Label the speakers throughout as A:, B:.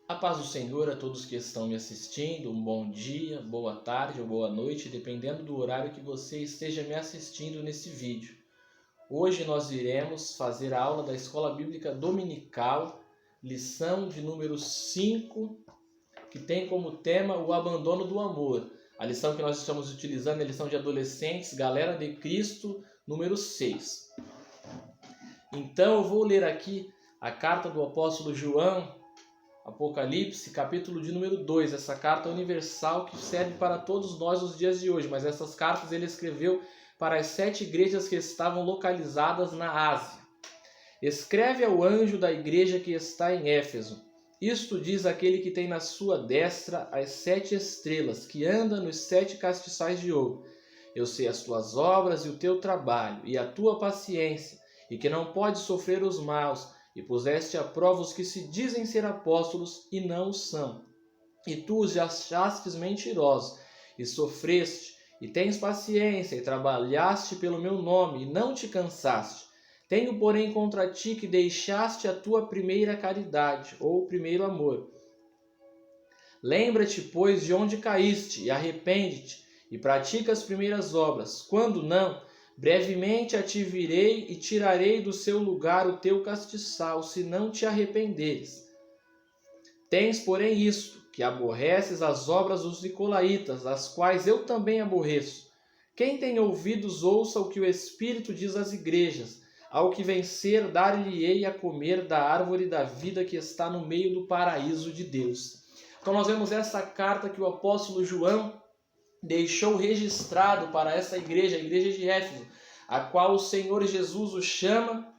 A: A paz do Senhor a todos que estão me assistindo, um bom dia, boa tarde ou boa noite, dependendo do horário que você esteja me assistindo nesse vídeo. Hoje nós iremos fazer a aula da Escola Bíblica Dominical, lição de número 5, que tem como tema o abandono do amor. A lição que nós estamos utilizando é a lição de adolescentes, Galera de Cristo, número 6. Então eu vou ler aqui a carta do apóstolo João, Apocalipse, capítulo de número 2, essa carta universal que serve para todos nós nos dias de hoje, mas essas cartas ele escreveu para as 7 igrejas que estavam localizadas na Ásia. Escreve ao anjo da igreja que está em Éfeso: isto diz aquele que tem na sua destra as 7 estrelas, que anda nos 7 castiçais de ouro. Eu sei as tuas obras e o teu trabalho, e a tua paciência, e que não podes sofrer os maus, e puseste à prova os que se dizem ser apóstolos e não o são. E tu os achastes mentirosos, e sofreste, e tens paciência, e trabalhaste pelo meu nome, e não te cansaste. Tenho, porém, contra ti que deixaste a tua primeira caridade, ou primeiro amor. Lembra-te, pois, de onde caíste, e arrepende-te, e pratica as primeiras obras. Quando não, brevemente a ti virei e tirarei do seu lugar o teu castiçal, se não te arrependeres. Tens, porém, isto, que aborreces as obras dos nicolaítas, as quais eu também aborreço. Quem tem ouvidos, ouça o que o Espírito diz às igrejas. Ao que vencer, dar-lhe-ei a comer da árvore da vida que está no meio do paraíso de Deus. Então nós vemos essa carta que o apóstolo João deixou registrado para essa igreja, a igreja de Éfeso, a qual o Senhor Jesus o chama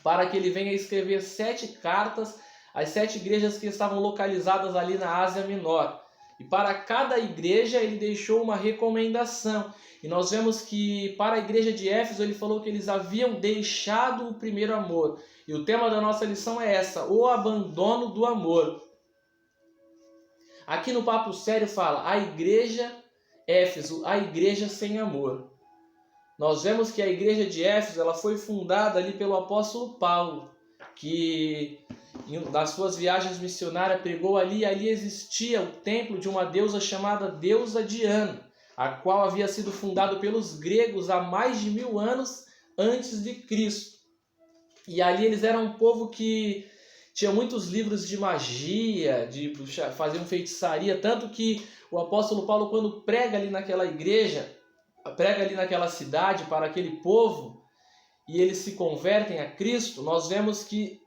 A: para que ele venha escrever 7 cartas às 7 igrejas que estavam localizadas ali na Ásia Menor. E para cada igreja ele deixou uma recomendação. E nós vemos que para a igreja de Éfeso ele falou que eles haviam deixado o primeiro amor. E o tema da nossa lição é essa: o abandono do amor. Aqui no Papo Sério fala a igreja Éfeso, a igreja sem amor. Nós vemos que a igreja de Éfeso ela foi fundada ali pelo apóstolo Paulo, que nas suas viagens missionárias pregou ali, e ali existia o templo de uma deusa chamada deusa Diana, a qual havia sido fundado pelos gregos há mais de 1000 anos antes de Cristo. E ali eles eram um povo que tinha muitos livros de magia, faziam feitiçaria, tanto que o apóstolo Paulo, quando prega ali naquela igreja, prega ali naquela cidade para aquele povo, e eles se convertem a Cristo, nós vemos que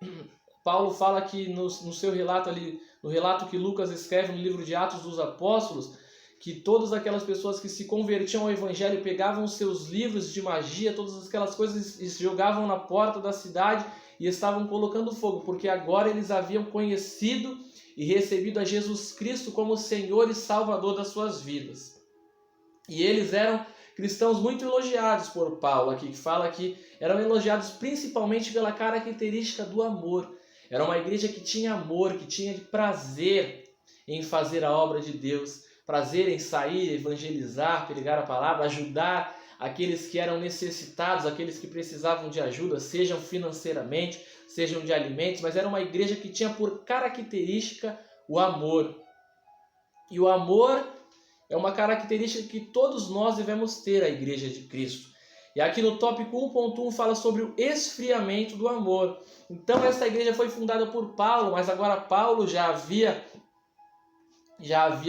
A: Paulo fala que no seu relato ali, no relato que Lucas escreve no livro de Atos dos Apóstolos, que todas aquelas pessoas que se convertiam ao Evangelho pegavam os seus livros de magia, todas aquelas coisas, e jogavam na porta da cidade e estavam colocando fogo, porque agora eles haviam conhecido e recebido a Jesus Cristo como Senhor e Salvador das suas vidas. E eles eram cristãos muito elogiados por Paulo aqui, que fala que eram elogiados principalmente pela característica do amor. Era uma igreja que tinha amor, que tinha prazer em fazer a obra de Deus, prazer em sair, evangelizar, pregar a palavra, ajudar aqueles que eram necessitados, aqueles que precisavam de ajuda, sejam financeiramente, sejam de alimentos, mas era uma igreja que tinha por característica o amor. E o amor é uma característica que todos nós devemos ter, a igreja de Cristo. E aqui no tópico 1.1 fala sobre o esfriamento do amor. Então essa igreja foi fundada por Paulo, mas agora Paulo já havia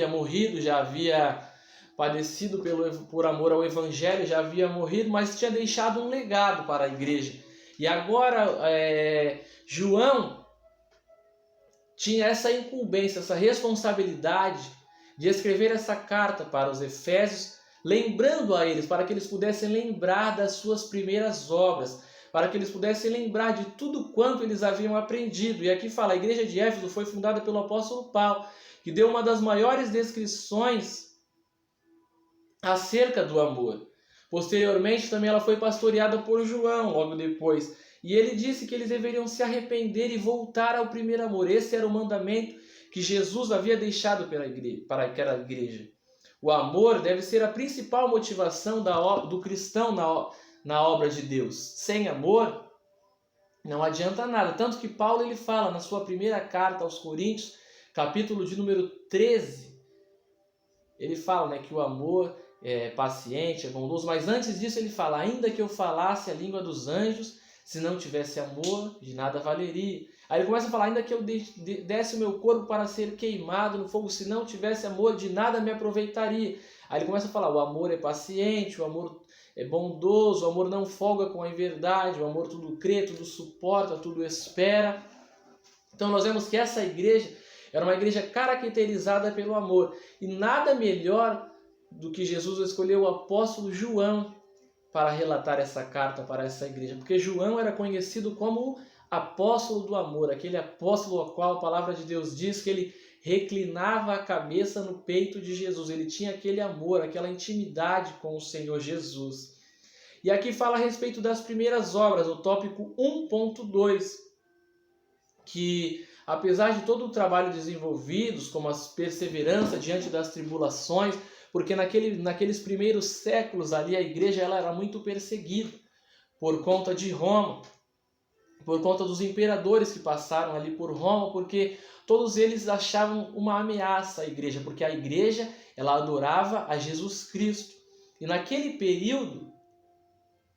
A: morrido, já havia padecido por amor ao Evangelho, já havia morrido, mas tinha deixado um legado para a igreja. E agora João tinha essa incumbência, essa responsabilidade de escrever essa carta para os Efésios, lembrando a eles, para que eles pudessem lembrar das suas primeiras obras, para que eles pudessem lembrar de tudo quanto eles haviam aprendido. E aqui fala, a igreja de Éfeso foi fundada pelo apóstolo Paulo, que deu uma das maiores descrições acerca do amor. Posteriormente também ela foi pastoreada por João, logo depois. E ele disse que eles deveriam se arrepender e voltar ao primeiro amor. Esse era o mandamento que Jesus havia deixado para aquela igreja. O amor deve ser a principal motivação do cristão na obra de Deus. Sem amor, não adianta nada. Tanto que Paulo ele fala na sua primeira carta aos Coríntios, capítulo de número 13, ele fala, né, que o amor é paciente, é bondoso, mas antes disso ele fala, ainda que eu falasse a língua dos anjos, se não tivesse amor, de nada valeria. Aí ele começa a falar, ainda que eu desse o meu corpo para ser queimado no fogo, se não tivesse amor, de nada me aproveitaria. Aí ele começa a falar, o amor é paciente, o amor é bondoso, o amor não folga com a inverdade, o amor tudo crê, tudo suporta, tudo espera. Então nós vemos que essa igreja era uma igreja caracterizada pelo amor. E nada melhor do que Jesus escolheu o apóstolo João para relatar essa carta para essa igreja. Porque João era conhecido como apóstolo do amor, aquele apóstolo ao qual a palavra de Deus diz que ele reclinava a cabeça no peito de Jesus. Ele tinha aquele amor, aquela intimidade com o Senhor Jesus. E aqui fala a respeito das primeiras obras, o tópico 1.2, que apesar de todo o trabalho desenvolvido, como a perseverança diante das tribulações, porque naqueles primeiros séculos ali a igreja ela era muito perseguida por conta de Roma, por conta dos imperadores que passaram ali por Roma, porque todos eles achavam uma ameaça à igreja, porque a igreja ela adorava a Jesus Cristo. E naquele período,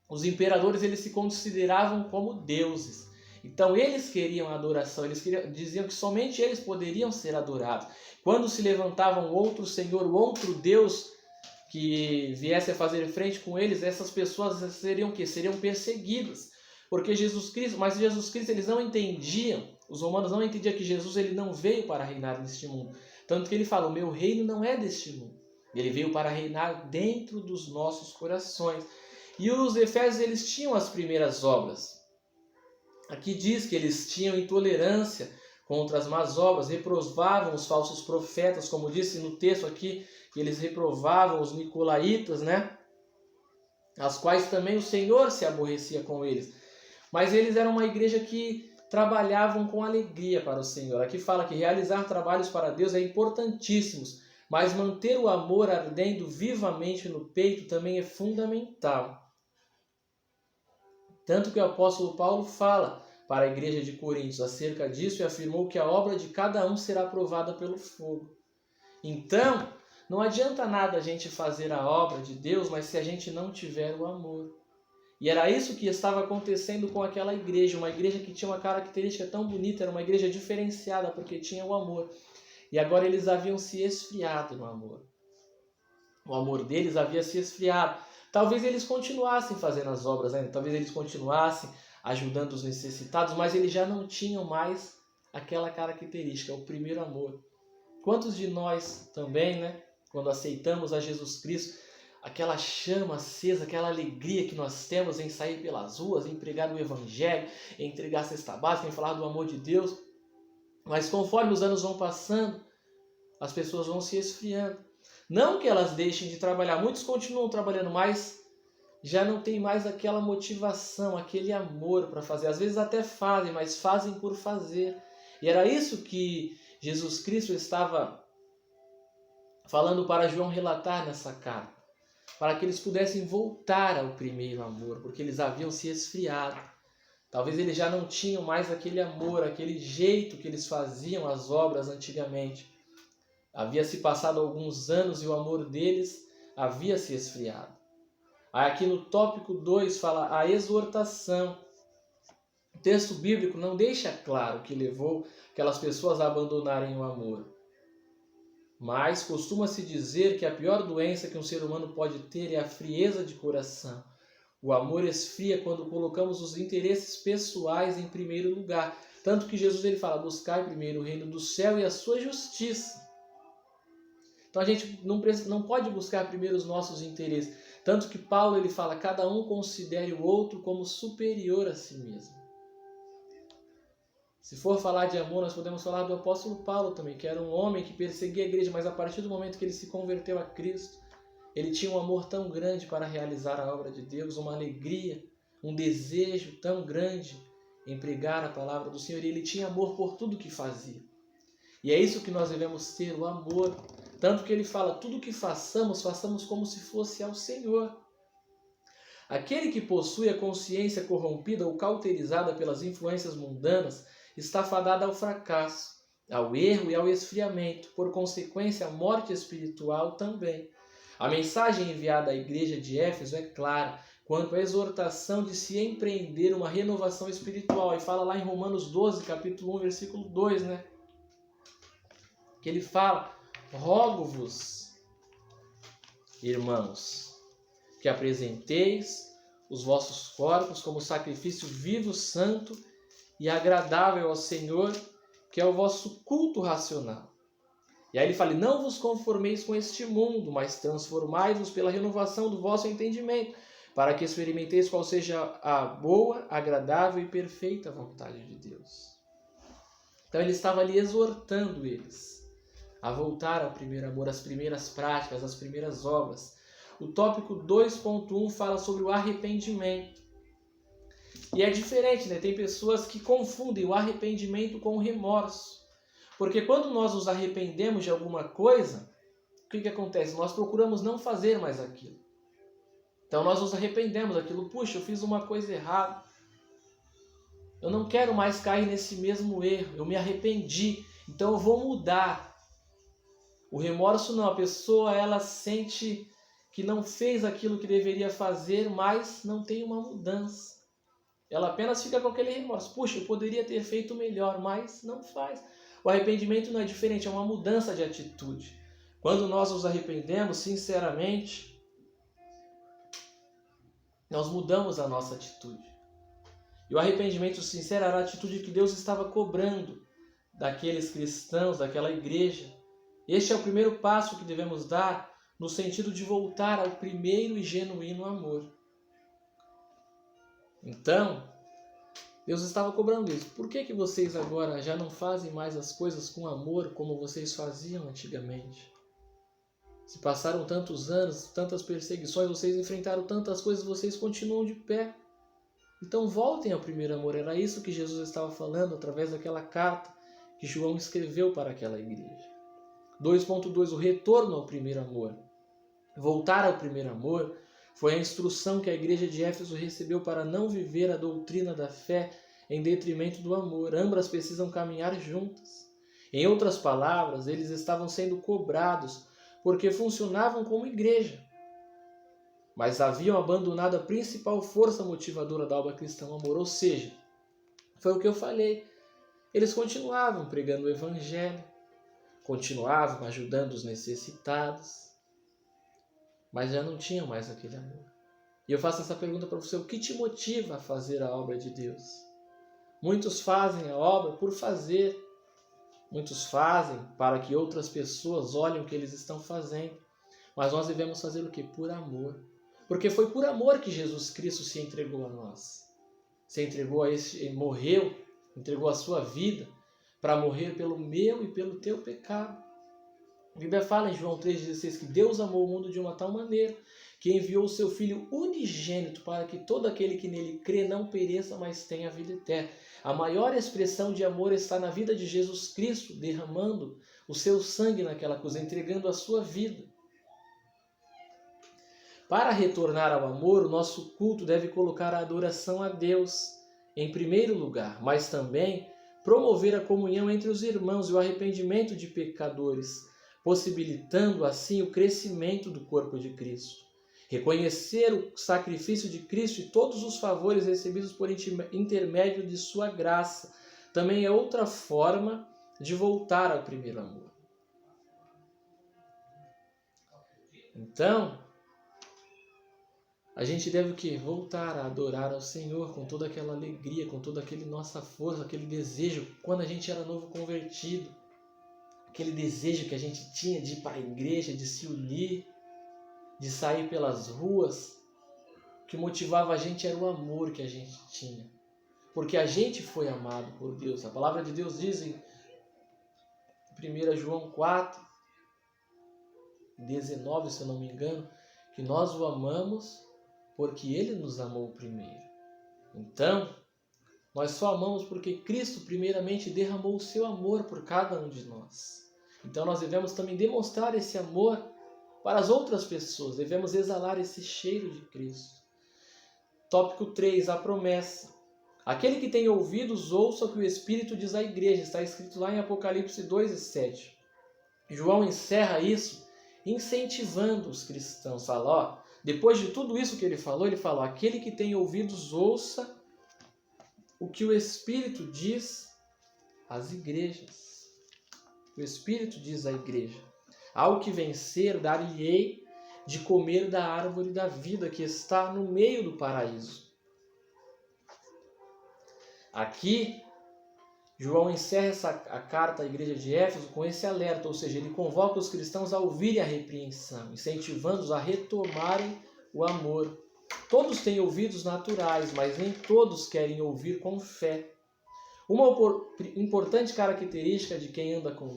A: os imperadores eles se consideravam como deuses. Então eles queriam adoração, diziam que somente eles poderiam ser adorados. Quando se levantava um outro senhor, um outro Deus que viesse a fazer frente com eles, essas pessoas seriam o quê? Seriam perseguidas. Porque Jesus Cristo, eles não entendiam, os romanos não entendiam que Jesus ele não veio para reinar neste mundo. Tanto que ele fala, o meu reino não é deste mundo. Ele veio para reinar dentro dos nossos corações. E os efésios eles tinham as primeiras obras. Aqui diz que eles tinham intolerância contra as más obras, reprovavam os falsos profetas, como disse no texto aqui, que eles reprovavam os nicolaítas, né? As quais também o Senhor se aborrecia com eles. Mas eles eram uma igreja que trabalhavam com alegria para o Senhor. Aqui fala que realizar trabalhos para Deus é importantíssimo, mas manter o amor ardendo vivamente no peito também é fundamental. Tanto que o apóstolo Paulo fala para a igreja de Coríntios acerca disso e afirmou que a obra de cada um será provada pelo fogo. Então, não adianta nada a gente fazer a obra de Deus, mas se a gente não tiver o amor. E era isso que estava acontecendo com aquela igreja, uma igreja que tinha uma característica tão bonita, era uma igreja diferenciada porque tinha o amor. E agora eles haviam se esfriado no amor. O amor deles havia se esfriado. Talvez eles continuassem fazendo as obras ainda, talvez eles continuassem ajudando os necessitados, mas eles já não tinham mais aquela característica, o primeiro amor. Quantos de nós também, né, quando aceitamos a Jesus Cristo, aquela chama acesa, aquela alegria que nós temos em sair pelas ruas, em pregar o Evangelho, em entregar a cesta básica, em falar do amor de Deus, mas conforme os anos vão passando, as pessoas vão se esfriando. Não que elas deixem de trabalhar, muitos continuam trabalhando, mas já não tem mais aquela motivação, aquele amor para fazer. Às vezes até fazem, mas fazem por fazer. E era isso que Jesus Cristo estava falando para João relatar nessa carta, para que eles pudessem voltar ao primeiro amor, porque eles haviam se esfriado. Talvez eles já não tinham mais aquele amor, aquele jeito que eles faziam as obras antigamente. Havia se passado alguns anos e o amor deles havia se esfriado. Aí aqui no tópico 2 fala a exortação. O texto bíblico não deixa claro o que levou aquelas pessoas a abandonarem o amor. Mas costuma-se dizer que a pior doença que um ser humano pode ter é a frieza de coração. O amor esfria quando colocamos os interesses pessoais em primeiro lugar. Tanto que Jesus ele fala, buscai primeiro o reino do céu e a sua justiça. Então a gente não pode buscar primeiro os nossos interesses. Tanto que Paulo ele fala, cada um considere o outro como superior a si mesmo. Se for falar de amor, nós podemos falar do apóstolo Paulo também, que era um homem que perseguia a igreja, mas a partir do momento que ele se converteu a Cristo, ele tinha um amor tão grande para realizar a obra de Deus, uma alegria, um desejo tão grande em pregar a palavra do Senhor, e ele tinha amor por tudo que fazia. E é isso que nós devemos ter, o amor. Tanto que ele fala, tudo que façamos, façamos como se fosse ao Senhor. Aquele que possui a consciência corrompida ou cauterizada pelas influências mundanas está fadado ao fracasso. ao erro e ao esfriamento, por consequência, a morte espiritual também. A mensagem enviada à igreja de Éfeso é clara quanto à exortação de se empreender uma renovação espiritual. E fala lá em Romanos 12, capítulo 1, versículo 2, né? Que ele fala: rogo-vos, irmãos, que apresenteis os vossos corpos como sacrifício vivo, santo e agradável ao Senhor, que é o vosso culto racional. E aí ele fala: não vos conformeis com este mundo, mas transformai-vos pela renovação do vosso entendimento, para que experimenteis qual seja a boa, agradável e perfeita vontade de Deus. Então ele estava ali exortando eles a voltar ao primeiro amor, às primeiras práticas, às primeiras obras. O tópico 2.1 fala sobre o arrependimento. E é diferente, né? Tem pessoas que confundem o arrependimento com o remorso. Porque quando nós nos arrependemos de alguma coisa, o que acontece? Nós procuramos não fazer mais aquilo. Então nós nos arrependemos daquilo. Puxa, eu fiz uma coisa errada. Eu não quero mais cair nesse mesmo erro. Eu me arrependi. Então eu vou mudar. O remorso não. A pessoa ela sente que não fez aquilo que deveria fazer, mas não tem uma mudança. Ela apenas fica com aquele remorso. Puxa, eu poderia ter feito melhor, mas não faz. O arrependimento não é diferente, é uma mudança de atitude. Quando nós nos arrependemos, sinceramente, nós mudamos a nossa atitude. E o arrependimento sincero era a atitude que Deus estava cobrando daqueles cristãos, daquela igreja. Este é o primeiro passo que devemos dar no sentido de voltar ao primeiro e genuíno amor. Então, Deus estava cobrando isso. Por que vocês agora já não fazem mais as coisas com amor como vocês faziam antigamente? Se passaram tantos anos, tantas perseguições, vocês enfrentaram tantas coisas, vocês continuam de pé. Então voltem ao primeiro amor. Era isso que Jesus estava falando através daquela carta que João escreveu para aquela igreja. 2.2. O retorno ao primeiro amor. Voltar ao primeiro amor foi a instrução que a igreja de Éfeso recebeu para não viver a doutrina da fé em detrimento do amor. Ambas precisam caminhar juntas. Em outras palavras, eles estavam sendo cobrados porque funcionavam como igreja, mas haviam abandonado a principal força motivadora da obra cristã, o amor. Ou seja, foi o que eu falei. Eles continuavam pregando o evangelho, continuavam ajudando os necessitados, mas já não tinham mais aquele amor. E eu faço essa pergunta para você: o que te motiva a fazer a obra de Deus? Muitos fazem a obra por fazer. Muitos fazem para que outras pessoas olhem o que eles estão fazendo. Mas nós devemos fazer o quê? Por amor. Porque foi por amor que Jesus Cristo se entregou a nós. Se entregou a esse, morreu, entregou a sua vida para morrer pelo meu e pelo teu pecado. A Bíblia fala em João 3,16 que Deus amou o mundo de uma tal maneira que enviou o seu Filho unigênito para que todo aquele que nele crê não pereça, mas tenha a vida eterna. A maior expressão de amor está na vida de Jesus Cristo, derramando o seu sangue naquela cruz, entregando a sua vida. Para retornar ao amor, o nosso culto deve colocar a adoração a Deus em primeiro lugar, mas também promover a comunhão entre os irmãos e o arrependimento de pecadores, possibilitando assim o crescimento do corpo de Cristo. Reconhecer o sacrifício de Cristo e todos os favores recebidos por intermédio de sua graça também é outra forma de voltar ao primeiro amor. Então, a gente deve o quê? Voltar a adorar ao Senhor com toda aquela alegria, com toda aquela nossa força, aquele desejo, quando a gente era novo convertido, aquele desejo que a gente tinha de ir para a igreja, de se unir, de sair pelas ruas. O que motivava a gente era o amor que a gente tinha, porque a gente foi amado por Deus. A palavra de Deus diz em 1 João 4, 19, se eu não me engano, que nós o amamos porque Ele nos amou primeiro. Então, nós só amamos porque Cristo primeiramente derramou o seu amor por cada um de nós. Então nós devemos também demonstrar esse amor para as outras pessoas. Devemos exalar esse cheiro de Cristo. Tópico 3, a promessa. Aquele que tem ouvidos, ouça o que o Espírito diz à igreja. Está escrito lá em Apocalipse 2:7. João encerra isso incentivando os cristãos. Fala, ó, depois de tudo isso que ele fala, aquele que tem ouvidos, ouça o que o Espírito diz às igrejas. O Espírito diz à igreja: ao que vencer, dar-lhe-ei de comer da árvore da vida que está no meio do paraíso. Aqui, João encerra a carta à igreja de Éfeso com esse alerta, ou seja, ele convoca os cristãos a ouvirem a repreensão, incentivando-os a retomarem o amor. Todos têm ouvidos naturais, mas nem todos querem ouvir com fé. Uma importante característica de quem anda com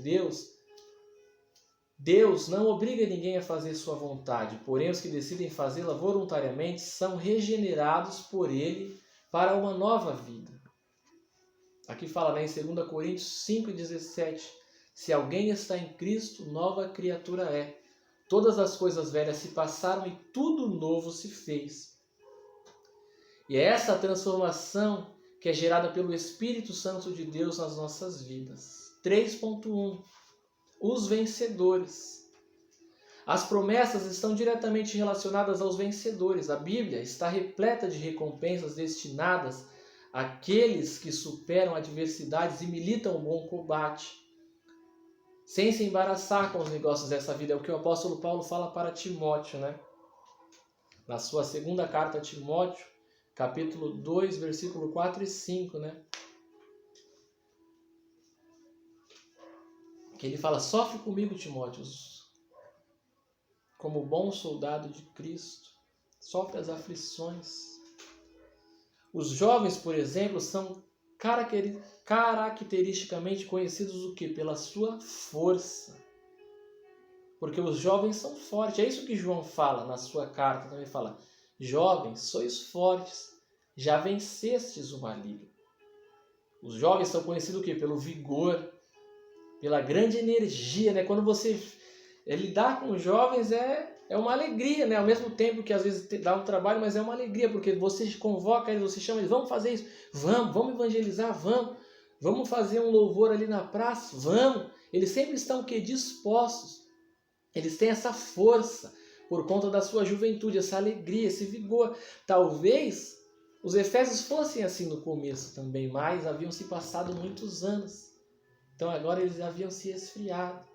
A: Deus não obriga ninguém a fazer sua vontade, porém os que decidem fazê-la voluntariamente são regenerados por Ele para uma nova vida. Aqui fala, né, em 2 Coríntios 5,17, se alguém está em Cristo, nova criatura é. Todas as coisas velhas se passaram e tudo novo se fez. E é essa transformação que é gerada pelo Espírito Santo de Deus nas nossas vidas. 3.1. Os vencedores. As promessas estão diretamente relacionadas aos vencedores. A Bíblia está repleta de recompensas destinadas àqueles que superam adversidades e militam o bom combate, sem se embaraçar com os negócios dessa vida. É o que o apóstolo Paulo fala para Timóteo, né? Na sua segunda carta a Timóteo, capítulo 2, versículo 4 e 5, né? Que ele fala, sofre comigo, Timóteo, como bom soldado de Cristo, sofre as aflições. Os jovens, por exemplo, são caracteristicamente conhecidos o quê? Pela sua força. Porque os jovens são fortes. É isso que João fala na sua carta. Também fala, jovens, sois fortes, já vencestes o maligno. Os jovens são conhecidos o quê? Pelo vigor, pela grande energia, né? Quando você lidar com os jovens é uma alegria, né? Ao mesmo tempo que às vezes dá um trabalho, mas é uma alegria, porque você convoca eles, você chama eles, vamos fazer isso, vamos evangelizar, vamos fazer um louvor ali na praça, vamos. Eles sempre estão o quê? Dispostos. Eles têm essa força por conta da sua juventude, essa alegria, esse vigor. Talvez os efésios fossem assim no começo também, mas haviam se passado muitos anos. Então agora eles haviam se esfriado.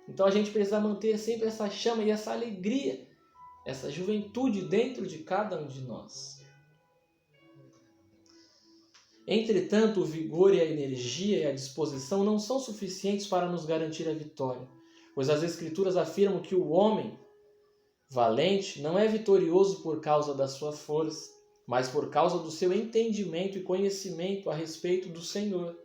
A: Então a gente precisa manter sempre essa chama e essa alegria, essa juventude dentro de cada um de nós. Entretanto, o vigor e a energia e a disposição não são suficientes para nos garantir a vitória, pois as Escrituras afirmam que o homem valente não é vitorioso por causa da sua força, mas por causa do seu entendimento e conhecimento a respeito do Senhor.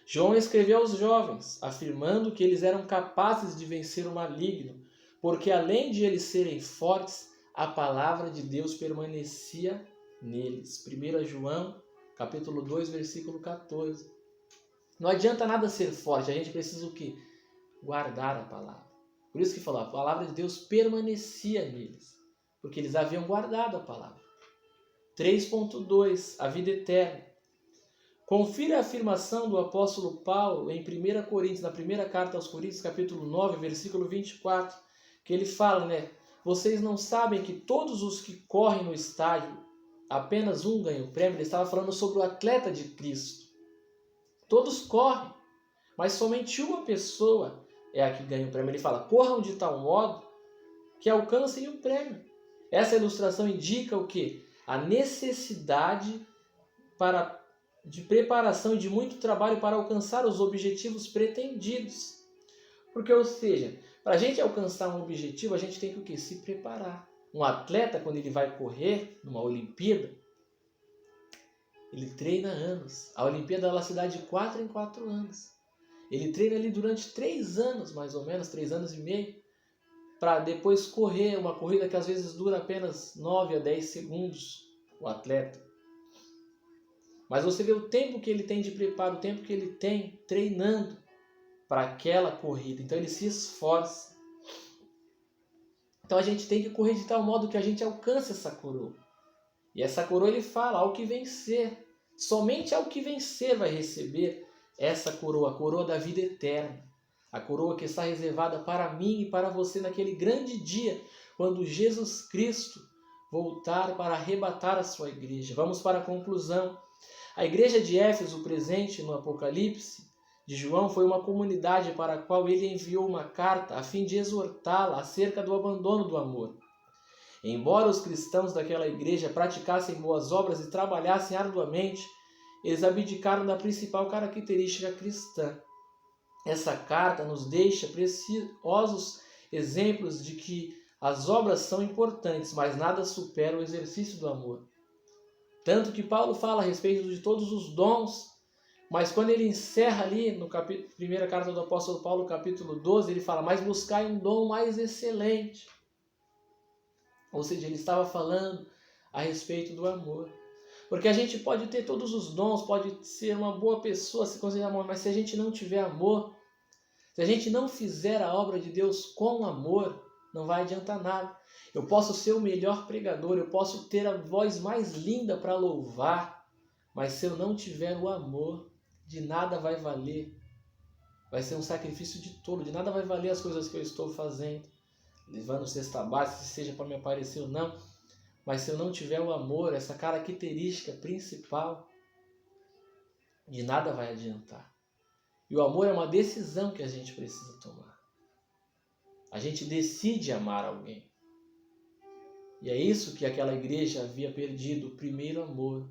A: João escreveu aos jovens, afirmando que eles eram capazes de vencer o maligno, porque além de eles serem fortes, a palavra de Deus permanecia neles. 1 João, capítulo 2, versículo 14. Não adianta nada ser forte, a gente precisa o quê? Guardar a palavra. Por isso que falou, a palavra de Deus permanecia neles, porque eles haviam guardado a palavra. 3.2, a vida eterna. Confira a afirmação do apóstolo Paulo em 1 Coríntios, na primeira carta aos Coríntios, capítulo 9, versículo 24, que ele fala, né? Vocês não sabem que todos os que correm no estádio, apenas um ganha o prêmio? Ele estava falando sobre o atleta de Cristo. Todos correm, mas somente uma pessoa é a que ganha o prêmio. Ele fala, corram de tal modo que alcancem o prêmio. Essa ilustração indica o quê? A necessidade de preparação e de muito trabalho para alcançar os objetivos pretendidos. Porque, ou seja, para a gente alcançar um objetivo, a gente tem que o quê? Se preparar. Um atleta, quando ele vai correr numa Olimpíada, ele treina anos. A Olimpíada ela se dá de 4 em 4 anos. Ele treina ali durante 3 anos, mais ou menos, 3 anos e meio, para depois correr uma corrida que às vezes dura apenas 9 a 10 segundos, o atleta. Mas você vê o tempo que ele tem de preparo, o tempo que ele tem treinando para aquela corrida. Então ele se esforça. Então a gente tem que correr de tal modo que a gente alcance essa coroa. E essa coroa ele fala, ao que vencer. Somente ao que vencer vai receber essa coroa, a coroa da vida eterna. A coroa que está reservada para mim e para você naquele grande dia, quando Jesus Cristo voltar para arrebatar a sua igreja. Vamos para a conclusão. A igreja de Éfeso, presente no Apocalipse de João, foi uma comunidade para a qual ele enviou uma carta a fim de exortá-la acerca do abandono do amor. Embora os cristãos daquela igreja praticassem boas obras e trabalhassem arduamente, eles abdicaram da principal característica cristã. Essa carta nos deixa preciosos exemplos de que as obras são importantes, mas nada supera o exercício do amor. Tanto que Paulo fala a respeito de todos os dons, mas quando ele encerra ali no primeira carta do apóstolo Paulo, capítulo 12, ele fala, mas buscai um dom mais excelente. Ou seja, ele estava falando a respeito do amor. Porque a gente pode ter todos os dons, pode ser uma boa pessoa, se considerar amor, mas se a gente não tiver amor, se a gente não fizer a obra de Deus com amor, não vai adiantar nada. Eu posso ser o melhor pregador, eu posso ter a voz mais linda para louvar, mas se eu não tiver o amor, de nada vai valer. Vai ser um sacrifício de tolo, de nada vai valer as coisas que eu estou fazendo. Levando cesta básica, seja para me aparecer ou não, mas se eu não tiver o amor, essa característica principal, de nada vai adiantar. E o amor é uma decisão que a gente precisa tomar. A gente decide amar alguém. E é isso que aquela igreja havia perdido, o primeiro amor.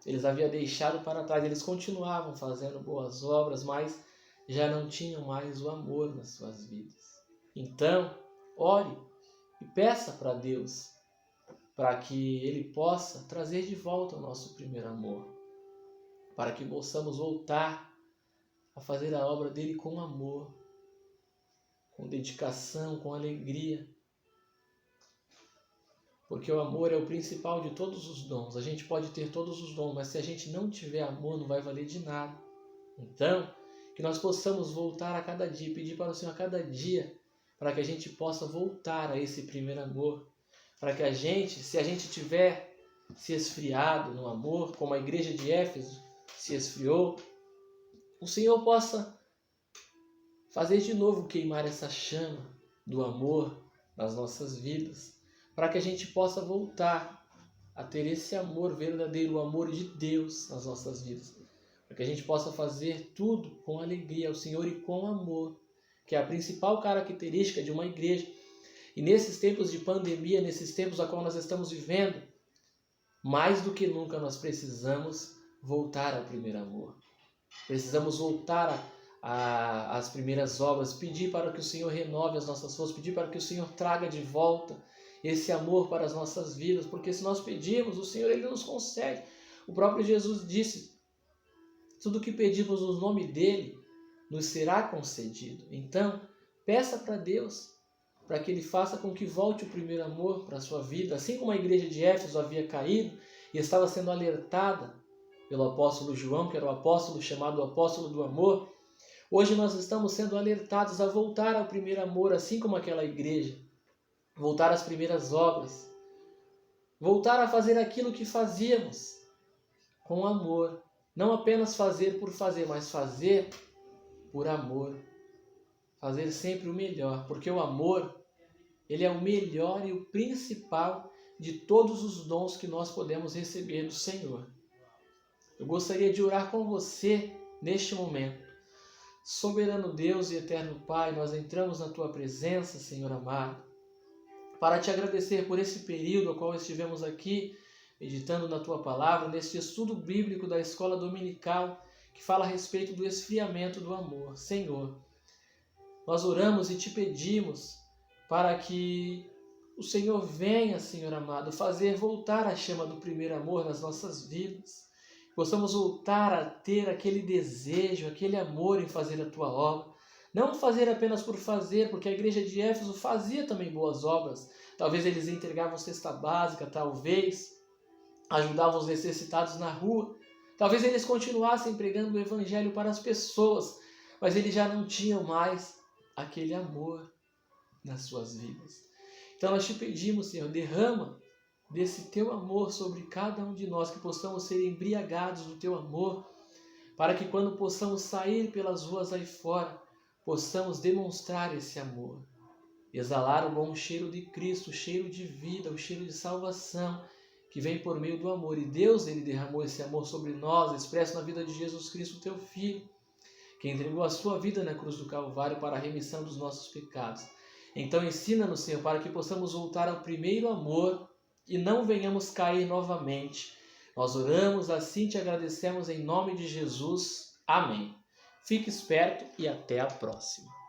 A: Eles haviam deixado para trás, eles continuavam fazendo boas obras, mas já não tinham mais o amor nas suas vidas. Então, ore e peça para Deus, para que Ele possa trazer de volta o nosso primeiro amor, para que possamos voltar a fazer a obra dele com amor, com dedicação, com alegria. Porque o amor é o principal de todos os dons. A gente pode ter todos os dons, mas se a gente não tiver amor, não vai valer de nada. Então, que nós possamos voltar a cada dia, pedir para o Senhor a cada dia, para que a gente possa voltar a esse primeiro amor. Para que a gente, se a gente tiver se esfriado no amor, como a igreja de Éfeso se esfriou, o Senhor possa fazer de novo queimar essa chama do amor nas nossas vidas, para que a gente possa voltar a ter esse amor verdadeiro, o amor de Deus nas nossas vidas, para que a gente possa fazer tudo com alegria ao Senhor e com amor, que é a principal característica de uma igreja. E nesses tempos de pandemia, nesses tempos a qual nós estamos vivendo, mais do que nunca nós precisamos voltar ao primeiro amor. Precisamos voltar às primeiras obras, pedir para que o Senhor renove as nossas forças, pedir para que o Senhor traga de volta esse amor para as nossas vidas, porque se nós pedirmos, o Senhor Ele nos concede. O próprio Jesus disse, tudo o que pedimos no nome dEle, nos será concedido. Então, peça para Deus, para que Ele faça com que volte o primeiro amor para a sua vida, assim como a igreja de Éfeso havia caído e estava sendo alertada pelo apóstolo João, que era o apóstolo chamado o apóstolo do amor. Hoje nós estamos sendo alertados a voltar ao primeiro amor, assim como aquela igreja, voltar às primeiras obras, voltar a fazer aquilo que fazíamos com amor, não apenas fazer por fazer, mas fazer por amor, fazer sempre o melhor, porque o amor, ele é o melhor e o principal de todos os dons que nós podemos receber do Senhor. Eu gostaria de orar com você neste momento. Soberano Deus e eterno Pai, nós entramos na Tua presença, Senhor amado, para te agradecer por esse período ao qual estivemos aqui, meditando na Tua Palavra, neste estudo bíblico da Escola Dominical, que fala a respeito do esfriamento do amor. Senhor, nós oramos e te pedimos para que o Senhor venha, Senhor amado, fazer voltar a chama do primeiro amor nas nossas vidas. Possamos voltar a ter aquele desejo, aquele amor em fazer a Tua obra. Não fazer apenas por fazer, porque a igreja de Éfeso fazia também boas obras. Talvez eles entregavam cesta básica, talvez ajudavam os necessitados na rua. Talvez eles continuassem pregando o evangelho para as pessoas, mas eles já não tinham mais aquele amor nas suas vidas. Então nós te pedimos, Senhor, derrama desse teu amor sobre cada um de nós, que possamos ser embriagados do teu amor, para que quando possamos sair pelas ruas aí fora, possamos demonstrar esse amor, exalar o bom cheiro de Cristo, o cheiro de vida, o cheiro de salvação, que vem por meio do amor. E Deus, Ele derramou esse amor sobre nós, expresso na vida de Jesus Cristo, teu Filho, que entregou a sua vida na cruz do Calvário para a remissão dos nossos pecados. Então ensina-nos, Senhor, para que possamos voltar ao primeiro amor e não venhamos cair novamente. Nós oramos assim, te agradecemos em nome de Jesus. Amém. Fique esperto e até a próxima.